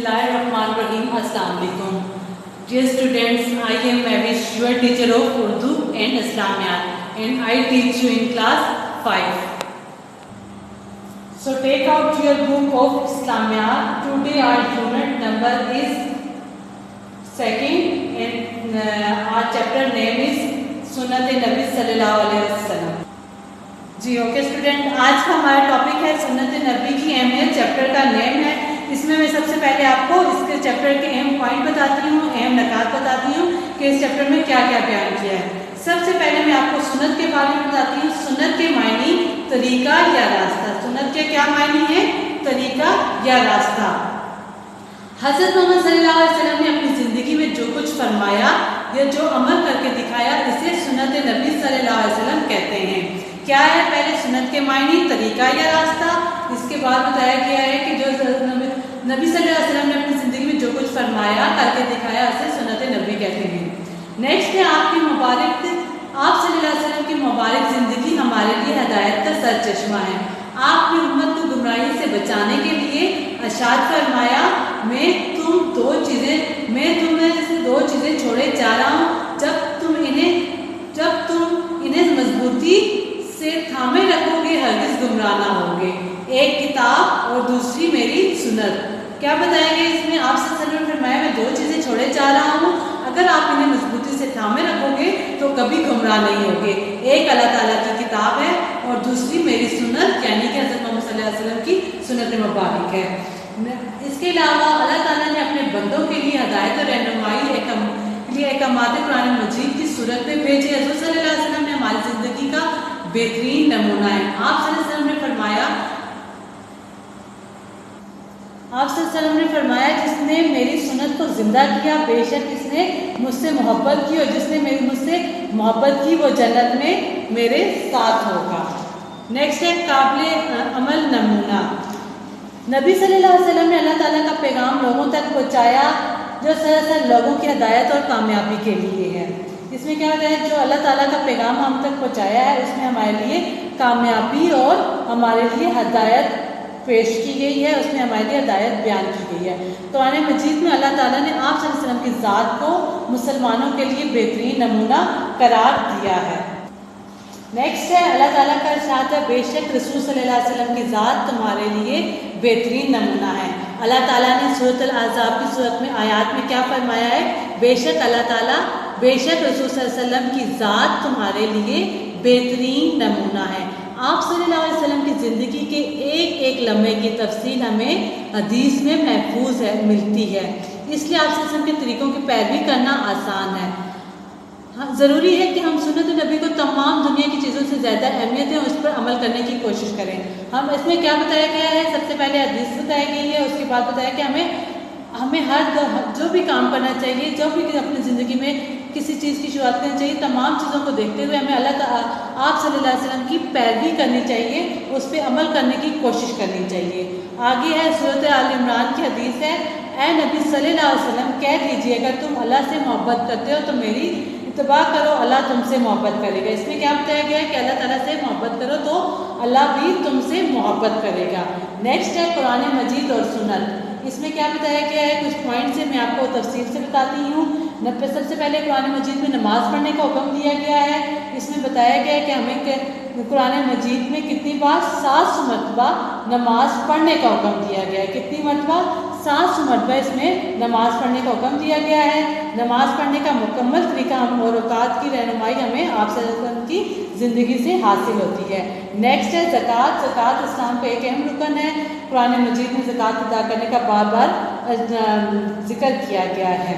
Bismillahirrahmanirrahim. Assalamu alaikum. Dear students, I am Mavish, your teacher of Urdu and Islamiyat, and I teach you in class 5. So take out your book of Islamiyat. Today our unit number is 2nd and our chapter name is Sunnat-e-Nabi sallallahu alaihi wasallam. Ji okay student, आज का हमारा topic है सुन्नत नबी की अहमियत। Chapter का name है। इसमें मैं सबसे पहले आपको इसके चैप्टर के अहम पॉइंट बताती हूँ, अहम नकात बताती हूँ कि इस चैप्टर में क्या क्या बयान किया है। सबसे पहले मैं आपको सुन्नत के बारे में बताती हूँ। सुन्नत के मायने तरीका या रास्ता। सुन्नत के क्या मायने हैं? तरीका या रास्ता। हज़रत मोहम्मद सल्लल्लाहु अलैहि वसल्लम ने अपनी ज़िंदगी में जो कुछ फरमाया या जो अमल करके दिखाया, इसे सुन्नत नबी सल्लल्लाहु अलैहि वसल्लम कहते हैं। क्या है? पहले सुन्नत के मायने तरीका या रास्ता। इसके बाद बताया गया है कि जो नबी सल्लल्लाहु अलैहि वसल्लम ने अपनी ज़िंदगी में जो कुछ फरमाया करके दिखाया, उसे सुन्नत नबी कहते हैं। नेक्स्ट है आप सल्लल्लाहु अलैहि वसल्लम की मुबारक ज़िंदगी हमारे लिए हिदायत का सर चश्मा है। आपने उम्मत को गुमराही से बचाने के लिए इरशाद फरमाया, मैं तुम्हें से दो चीज़ें छोड़े जा रहा हूँ, जब तुम इन्हें मजबूती से थामे रखोगे हरगिज़ गुमराह ना होगे। एक किताब और दूसरी मेरी सुन्नत। क्या बताया गया इसमें? आप सल्लल्लाहु अलैहि वसल्लम ने फरमाया, मैं दो चीज़ें छोड़े जा रहा हूँ, अगर आप इन्हें मजबूती से थामे रखोगे तो कभी गुमराह नहीं होगे। एक अल्लाह ताला की किताब है और दूसरी मेरी सुन्नत, यानी कि हज़रत मोहम्मद सल्लल्लाहु अलैहि वसल्लम की सुन्नत मुबारक है। इसके अलावा अल्लाह ताला ने अपने बंदों के लिए हिदायत और रहनुमाई अहकामात कुरान मजीद की सूरत में भेजे। हज़रत सल्लल्लाहु अलैहि वसल्लम ने हमारी ज़िंदगी का बेहतरीन नमूना है। आप सल्लल्लाहु अलैहि वसल्लम ने फरमाया, जिसने मेरी सुन्नत को जिंदा किया, बेशक इसने मुझसे मोहब्बत की, और जिसने मुझसे मोहब्बत की वो जन्नत में मेरे साथ होगा। नेक्स्ट है काबिल अमल नमूना। नबी सल्लल्लाहु अलैहि वसल्लम ने अल्लाह ताला का पैगाम लोगों तक पहुँचाया, जो सरासर लोगों की हिदायत और कामयाबी के लिए है। इसमें क्या होता है? जो अल्लाह ताला का पैगाम हम तक पहुँचाया है, उसमें हमारे लिए कामयाबी और हमारे लिए हिदायत पेश की गई है, उसमें हमारे लिए हिदायत बयान की गई है। कुरान मजीद में अल्लाह ताला ने आप सल्लल्लाहु अलैहि वसल्लम की ज़ात को मुसलमानों के लिए बेहतरीन नमूना करार दिया है। नेक्स्ट है अल्लाह ताला का इरशाद है, बेशक रसूल सल्लल्लाहु अलैहि वसल्लम की ज़ात तुम्हारे लिए बेहतरीन नमूना है। अल्लाह ताला ने सूरत अल-अहज़ाब की सूरत में आयत में क्या फरमाया है? बेशक रसूल सल्लल्लाहु अलैहि वसल्लम की ज़ात तुम्हारे लिए बेहतरीन नमूना है। आप सल्लल्लाहु अलैहि वसल्लम की ज़िंदगी के एक एक लम्हे की तफसील हमें हदीस में महफूज मिलती है, इसलिए आप सल्लल्लाहु अलैहि वसल्लम के तरीक़ों की पैरवी करना आसान है। हाँ, ज़रूरी है कि हम सुन्नत नबी को तमाम दुनिया की चीज़ों से ज़्यादा अहमियत है, उस पर अमल करने की कोशिश करें। हम इसमें क्या बताया गया है? सबसे पहले हदीस बताई गई है, उसके बाद बताया कि हमें जो भी काम करना चाहिए, जो भी अपनी ज़िंदगी में किसी चीज़ की शुरुआत करनी चाहिए, तमाम चीज़ों को देखते हुए हमें आप सल्लल्लाहु अलैहि वसल्लम की पैरवी करनी चाहिए, उस पर अमल करने की कोशिश करनी चाहिए। आगे है सूरत आल इमरान की हदीस है, ऐ नबी सल्लल्लाहु अलैहि वसल्लम कह दीजिए, अगर तुम अल्लाह से मोहब्बत करते हो तो मेरी इत्तबा करो, अल्लाह तुमसे मोहब्बत करेगा। इसमें क्या बताया गया है कि अल्लाह ताला से मोहब्बत करो तो अल्लाह भी तुमसे मोहब्बत करेगा। नेक्स्ट है कुरान मजीद और सुन्नत। इसमें क्या बताया गया है? कुछ पॉइंट से मैं आपको तफसील से बताती हूँ। सबसे पहले कुरान मजीद में नमाज़ पढ़ने का हुक्म दिया गया है। इसमें बताया गया है कि हमें कुरान मजीद में कितनी बार 700 मरतबा नमाज़ पढ़ने का हुक्म दिया गया है। कितनी मरतबा? 700 मरतबा इसमें नमाज़ पढ़ने का हुक्म दिया गया है। नमाज़ पढ़ने का मुकम्मल तरीका और औकात की रहनुमाई हमें आप सल्लल्लाहु अलैहि वसल्लम की ज़िंदगी से हासिल होती है। नेक्स्ट है ज़कात। ज़कात इस्लाम का एक अहम रुकन है। कुरान मजीद में ज़कात अदा करने का बार बार जिक्र किया गया है।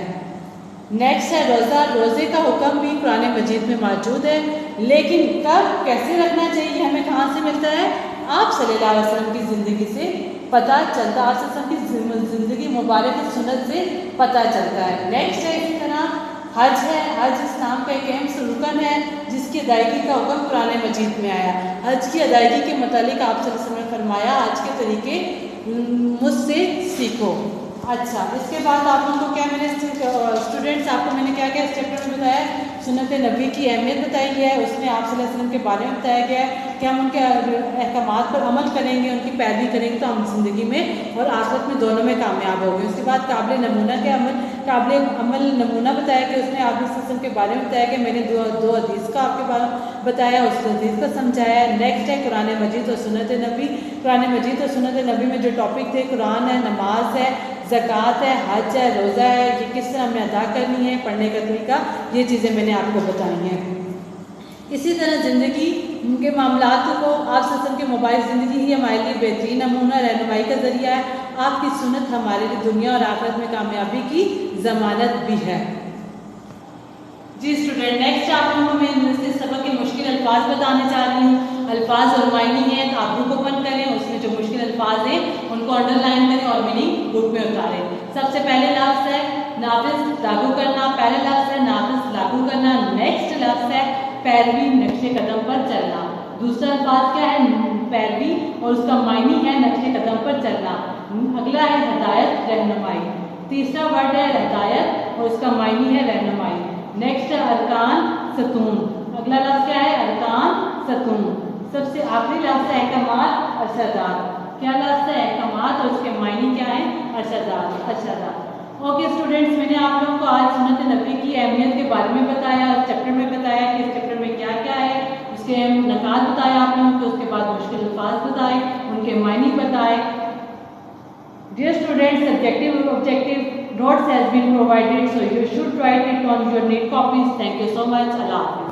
नेक्स्ट है रोज़ा। रोज़े का हुक्म भी कुरान मजीद में मौजूद है, लेकिन कब कैसे रखना चाहिए हमें कहाँ से मिलता है? आप सल्लल्लाहु अलैहि वसल्लम की ज़िंदगी से पता चलता है, आप सल्लल्लाहु अलैहि वसल्लम की ज़िंदगी मुबारक की सुन्नत से पता चलता है। नेक्स्ट है इसी तरह हज है। हज इस्लाम का एक अहम रुकन है, जिसकी अदायगी का हुक्म कुरान मजीद में आया। हज की अदायगी के मुतालिक आप सल्लल्लाहु अलैहि वसल्लम ने फरमाया, हज के तरीके मुझसे सीखो। अच्छा, इसके बाद आप लोगों को क्या मैंने स्टूडेंट्स आपको मैंने क्या क्या इस चैप्टर में बताया? सुन्नत नबी की अहमियत बताई है, उसमें आप सल्लल्लाहु अलैहि वसल्लम के बारे में बताया गया है कि हम उनके अहकामात पर अमल करेंगे, उनकी पैरवी करेंगे तो हम ज़िंदगी में और आखिरत में दोनों में कामयाब होंगे। उसके बाद काबिल अमल नमूना बताया कि उसमें आप सल्लल्लाहु अलैहि वसल्लम के बारे में बताया कि मैंने दो हदीस का आपके बारे में बताया, उस हदीस को समझाया। नेक्स्ट है कुरान मजीद और सुन्नत नबी। कुरान मजीद और सुन्नत नबी में जो टॉपिक थे, कुरान है, नमाज है, ज़कात है, हज है, रोज़ा है, ये किस तरह हमें अदा करनी है, पढ़ने का तरीका, ये चीज़ें मैंने आपको बताई हैं। इसी तरह ज़िंदगी के मामलात को आप सल्लल्लाहु के मोबाइल ज़िंदगी ही हमारे लिए बेहतरीन नमूना रहनुमाई का ज़रिया है। आपकी सुन्नत हमारे लिए दुनिया और आखिरत में कामयाबी की ज़मानत भी है। जी स्टूडेंट, नेक्स्ट आप लोगों को मैं इस सबक के मुश्किल अल्फाज बताने जा रही हूँ। अल्फाज और मायने हैं, तो आप बुक ओपन करें, उसमें जो मुश्किल अल्फाज हैं उनको अंडरलाइन करें और मीनिंग बुक में उतारें। सबसे पहले लफ्ज़ है नाफिज लागू करना, पहला लफ्ज़ है नाफिज लागू करना। नेक्स्ट लफ्ज़ है पैरवी नक्शे कदम पर चलना। दूसरा अल्फाज क्या है? पैरवी और उसका मायने है नक्शे कदम पर चलना। अगला है हदायत रहनुमाई। तीसरा वर्ड है हदायत और उसका मायने है रहनुमाई। नेक्स्ट है अरकान सतून। अगला लफ्ज़ क्या है? अरकान सतून। सबसे आखिरी लफ्ज़ है अहकामात अरशदात। क्या लफ्ज़ है? अहकामात और उसके मायने क्या है? अरशदात। ओके स्टूडेंट्स, मैंने आप लोगों को आज सुन्नत नबी की अहमियत के बारे में बताया, इस चैप्टर में बताया कि इस चैप्टर में क्या क्या है, उसके नकात बताया आप लोगों को, उसके बाद मुश्किल अल्फाज बताए, उनके मायने बताए। Dear students, subjective objective notes has been provided, so you should write it on your neat copies. Thank you so much. Allah Hafiz.